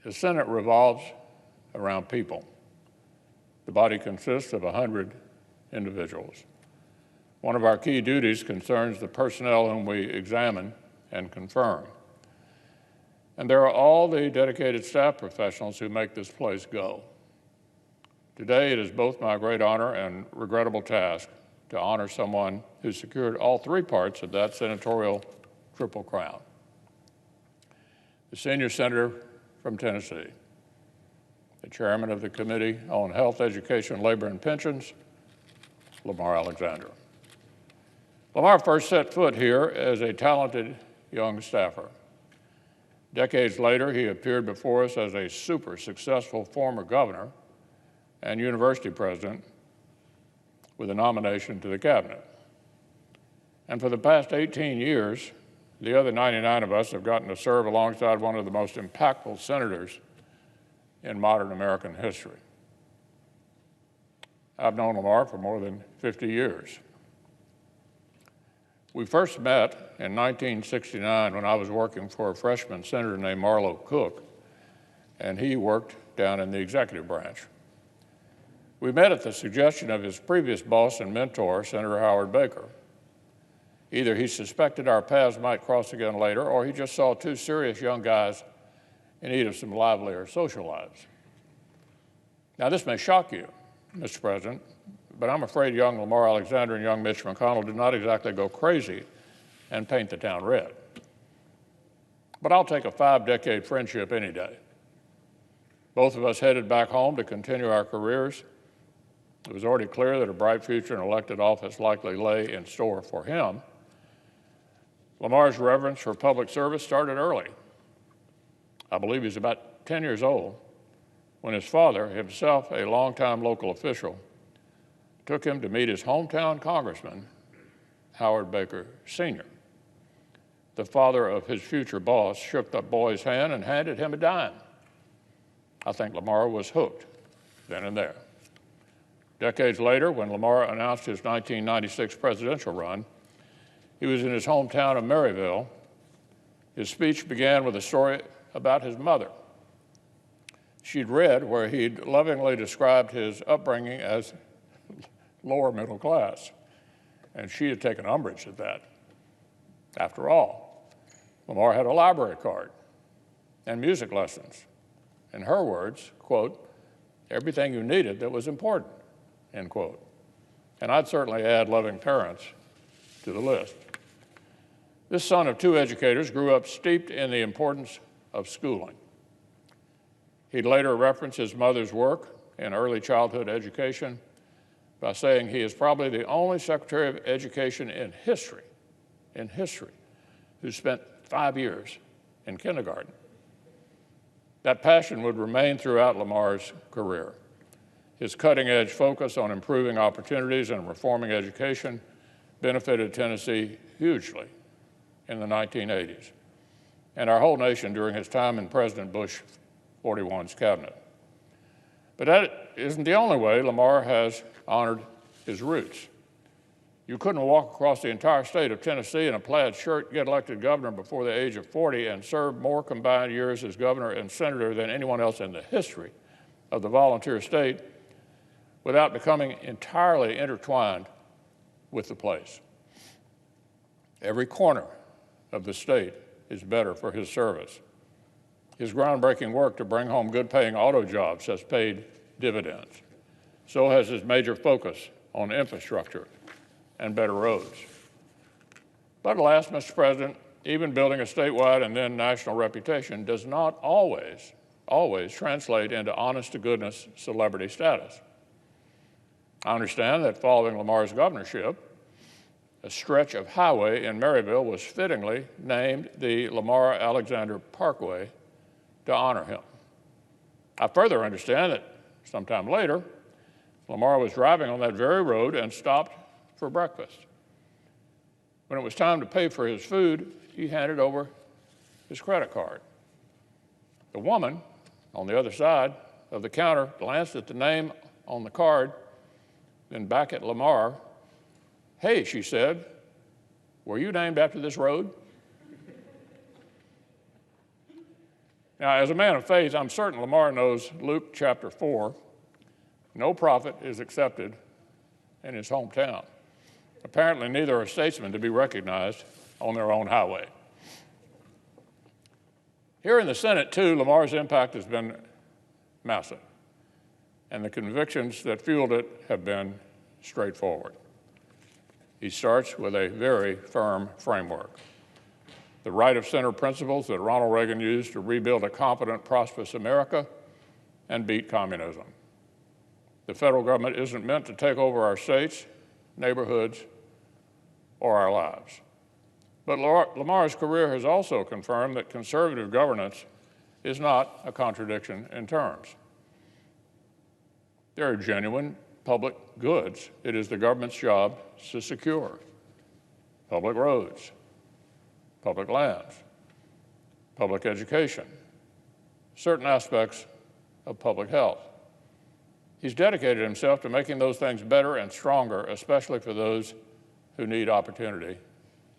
The Senate revolves around people. The body consists of 100 individuals. One of our key duties concerns the personnel whom we examine and confirm. And there are all the dedicated staff professionals who make this place go. Today, it is both my great honor and regrettable task to honor someone who secured all three parts of that senatorial triple crown. The senior senator from Tennessee, the chairman of the Committee on Health, Education, Labor, and Pensions, Lamar Alexander. Lamar first set foot here as a talented young staffer. Decades later, he appeared before us as a super successful former governor and university president with a nomination to the cabinet. And for the past 18 years, the other 99 of us have gotten to serve alongside one of the most impactful senators in modern American history. I've known Lamar for more than 50 years. We first met in 1969 when I was working for a freshman senator named Marlowe Cook, and he worked down in the executive branch. We met at the suggestion of his previous boss and mentor, Senator Howard Baker. Either he suspected our paths might cross again later, or he just saw two serious young guys in need of some livelier social lives. Now, this may shock you, Mr. President, but I'm afraid young Lamar Alexander and young Mitch McConnell did not exactly go crazy and paint the town red. But I'll take a 5-decade friendship any day. Both of us headed back home to continue our careers. It was already clear that a bright future in elected office likely lay in store for him. Lamar's reverence for public service started early. I believe he was about 10 years old when his father, himself a longtime local official, took him to meet his hometown congressman, Howard Baker Sr. The father of his future boss shook the boy's hand and handed him a dime. I think Lamar was hooked then and there. Decades later, when Lamar announced his 1996 presidential run, he was in his hometown of Maryville. His speech began with a story about his mother. She'd read where he'd lovingly described his upbringing as lower middle class, and she had taken umbrage at that. After all, Lamar had a library card and music lessons. In her words, quote, everything you needed that was important, end quote. And I'd certainly add loving parents to the list. This son of two educators grew up steeped in the importance of schooling. He'd later reference his mother's work in early childhood education by saying he is probably the only Secretary of Education in history, who spent 5 years in kindergarten. That passion would remain throughout Lamar's career. His cutting-edge focus on improving opportunities and reforming education benefited Tennessee hugely in the 1980s, and our whole nation during his time in President Bush 41's cabinet. But that isn't the only way Lamar has honored his roots. You couldn't walk across the entire state of Tennessee in a plaid shirt, get elected governor before the age of 40, and serve more combined years as governor and senator than anyone else in the history of the volunteer state without becoming entirely intertwined with the place. Every corner of the state is better for his service. His groundbreaking work to bring home good-paying auto jobs has paid dividends. So has his major focus on infrastructure and better roads. But alas, Mr. President, even building a statewide and then national reputation does not always translate into honest-to-goodness celebrity status. I understand that following Lamar's governorship, a stretch of highway in Maryville was fittingly named the Lamar Alexander Parkway to honor him. I further understand that sometime later, Lamar was driving on that very road and stopped for breakfast. When it was time to pay for his food, he handed over his credit card. The woman on the other side of the counter glanced at the name on the card, then back at Lamar. "Hey," she said, "were you named after this road?" Now, as a man of faith, I'm certain Lamar knows Luke chapter 4, no prophet is accepted in his hometown. Apparently, neither are statesmen to be recognized on their own highway. Here in the Senate, too, Lamar's impact has been massive, and the convictions that fueled it have been straightforward. He starts with a very firm framework. The right of center principles that Ronald Reagan used to rebuild a competent, prosperous America and beat communism. The federal government isn't meant to take over our states, neighborhoods, or our lives. But Lamar's career has also confirmed that conservative governance is not a contradiction in terms. There are genuine public goods it is the government's job to secure: public roads, public lands, public education, certain aspects of public health. He's dedicated himself to making those things better and stronger, especially for those who need opportunity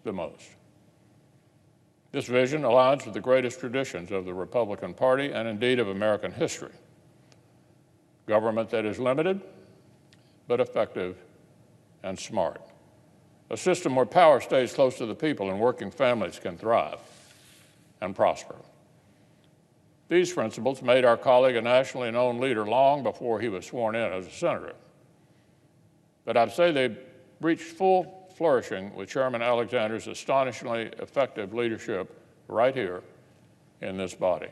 the most. This vision aligns with the greatest traditions of the Republican Party and indeed of American history. Government that is limited, but effective and smart. A system where power stays close to the people and working families can thrive and prosper. These principles made our colleague a nationally known leader long before he was sworn in as a senator. But I'd say they reached full flourishing with Chairman Alexander's astonishingly effective leadership right here in this body.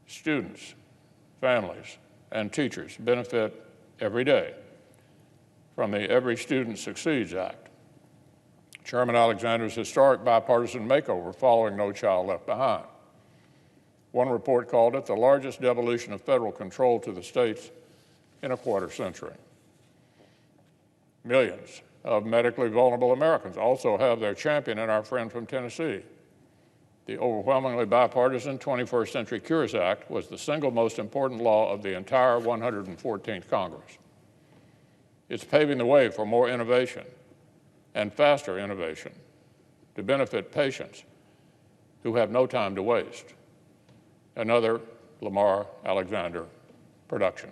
Students, families, and teachers benefit every day from the Every Student Succeeds Act, Chairman Alexander's historic bipartisan makeover following No Child Left Behind. One report called it the largest devolution of federal control to the states in a quarter century. Millions of medically vulnerable Americans also have their champion in our friend from Tennessee. The overwhelmingly bipartisan 21st Century Cures Act was the single most important law of the entire 114th Congress. It's paving the way for more innovation and faster innovation to benefit patients who have no time to waste. Another Lamar Alexander production.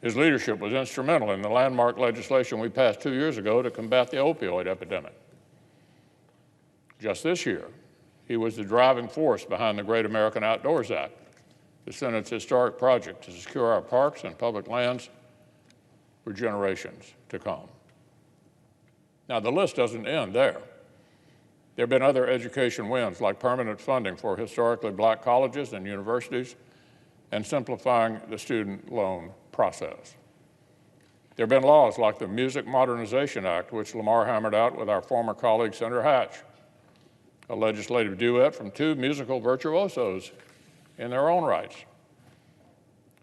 His leadership was instrumental in the landmark legislation we passed 2 years ago to combat the opioid epidemic. Just this year, he was the driving force behind the Great American Outdoors Act, the Senate's historic project to secure our parks and public lands for generations to come. Now, the list doesn't end there. There have been other education wins, like permanent funding for historically black colleges and universities and simplifying the student loan process. There have been laws like the Music Modernization Act, which Lamar hammered out with our former colleague, Senator Hatch, a legislative duet from two musical virtuosos in their own rights.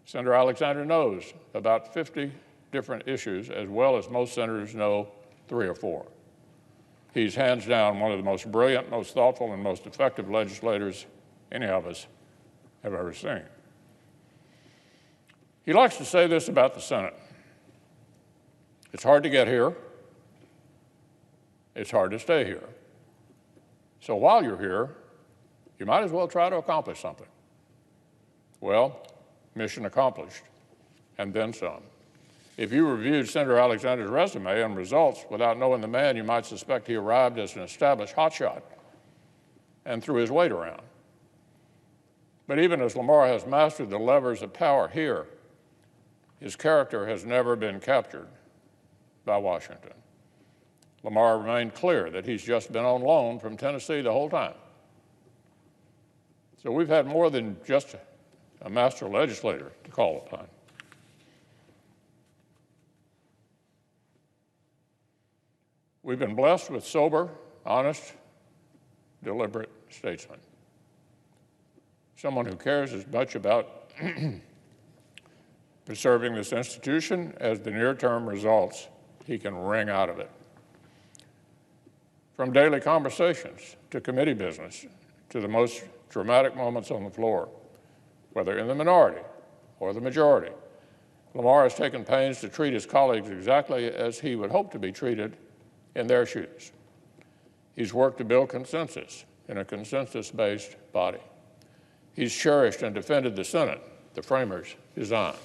Senator Alexander knows about 50 different issues, as well as most senators know 3 or 4. He's hands down one of the most brilliant, most thoughtful, and most effective legislators any of us have ever seen. He likes to say this about the Senate: it's hard to get here, it's hard to stay here. So while you're here, you might as well try to accomplish something. Well, mission accomplished, and then some. If you reviewed Senator Alexander's resume and results without knowing the man, you might suspect he arrived as an established hotshot and threw his weight around. But even as Lamar has mastered the levers of power here, his character has never been captured by Washington. Lamar remained clear that he's just been on loan from Tennessee the whole time. So we've had more than just a master legislator to call upon. We've been blessed with sober, honest, deliberate statesmen. Someone who cares as much about preserving this institution as the near-term results he can wring out of it. From daily conversations to committee business to the most dramatic moments on the floor, whether in the minority or the majority, Lamar has taken pains to treat his colleagues exactly as he would hope to be treated in their shoes. He's worked to build consensus in a consensus-based body. He's cherished and defended the Senate the framers designed.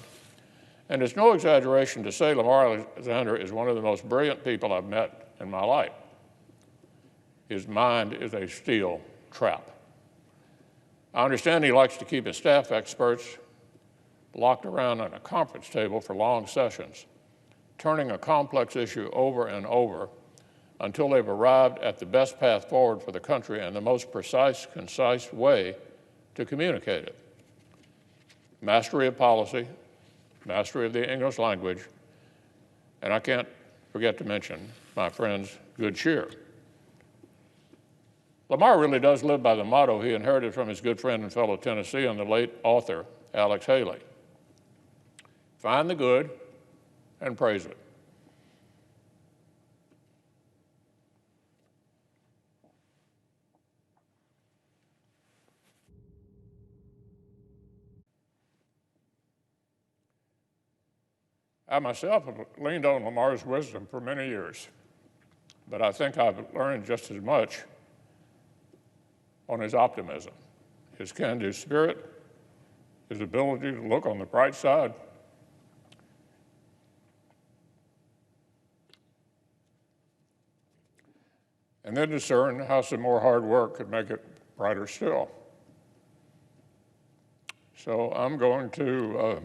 And it's no exaggeration to say Lamar Alexander is one of the most brilliant people I've met in my life. His mind is a steel trap. I understand he likes to keep his staff experts locked around at a conference table for long sessions, turning a complex issue over and over until they've arrived at the best path forward for the country and the most precise, concise way to communicate it. Mastery of policy, mastery of the English language, and I can't forget to mention my friend's good cheer. Lamar really does live by the motto he inherited from his good friend and fellow Tennessean, the late author Alex Haley. Find the good and praise it. I myself have leaned on Lamar's wisdom for many years, but I think I've learned just as much on his optimism, his can-do spirit, his ability to look on the bright side, and then discern how some more hard work could make it brighter still. So I'm going to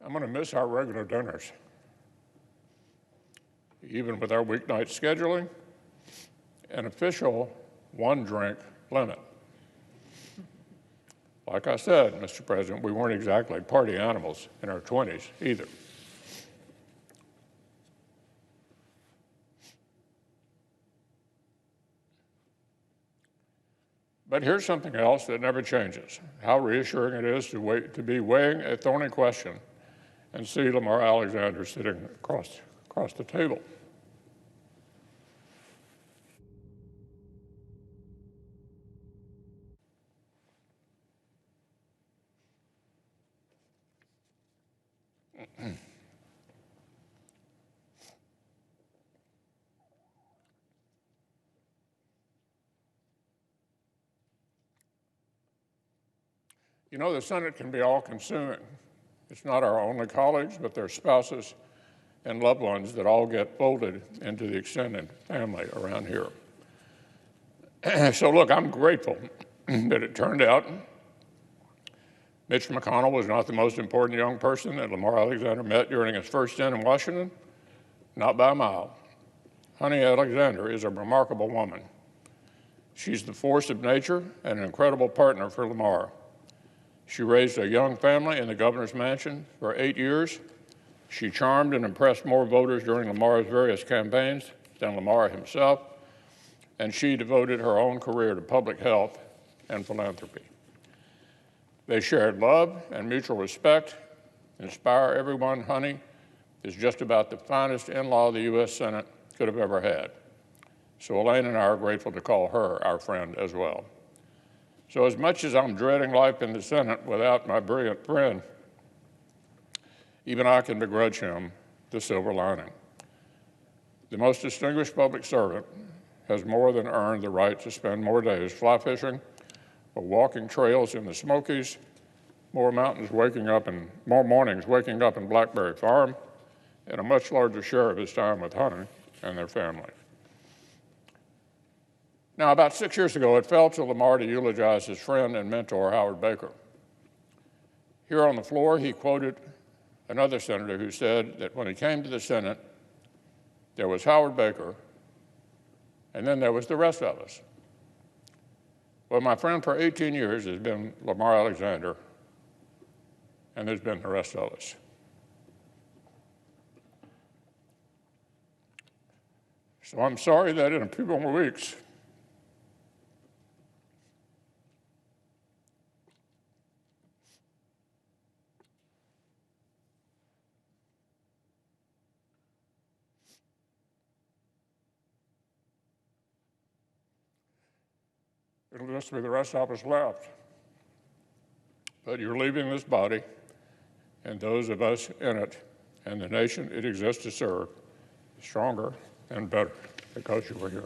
I'm going to miss our regular dinners, even with our weeknight scheduling, an official one-drink limit. Like I said, Mr. President, we weren't exactly party animals in our 20s either. But here's something else that never changes: how reassuring it is to be weighing a thorny question and see Lamar Alexander sitting across the table. You know, the Senate can be all-consuming. It's not our only colleagues, but their spouses and loved ones that all get folded into the extended family around here. So look, I'm grateful that it turned out Mitch McConnell was not the most important young person that Lamar Alexander met during his first stint in Washington, not by a mile. Honey Alexander is a remarkable woman. She's the force of nature and an incredible partner for Lamar. She raised a young family in the governor's mansion for 8 years. She charmed and impressed more voters during Lamar's various campaigns than Lamar himself, and she devoted her own career to public health and philanthropy. They shared love and mutual respect. Inspire everyone, Honey is just about the finest in-law the U.S. Senate could have ever had. So Elaine and I are grateful to call her our friend as well. So as much as I'm dreading life in the Senate without my brilliant friend, even I can begrudge him the silver lining. The most distinguished public servant has more than earned the right to spend more days fly fishing or walking trails in the Smokies, more mornings waking up in Blackberry Farm, and a much larger share of his time with Honey and their family. Now, about 6 years ago, it fell to Lamar to eulogize his friend and mentor, Howard Baker. Here on the floor, he quoted another senator who said that when he came to the Senate, there was Howard Baker, and then there was the rest of us. Well, my friend for 18 years has been Lamar Alexander, and there's been the rest of us. So I'm sorry that in a few more weeks, it'll just be the rest of us left. but you're leaving this body and those of us in it and the nation it exists to serve stronger and better because you were here.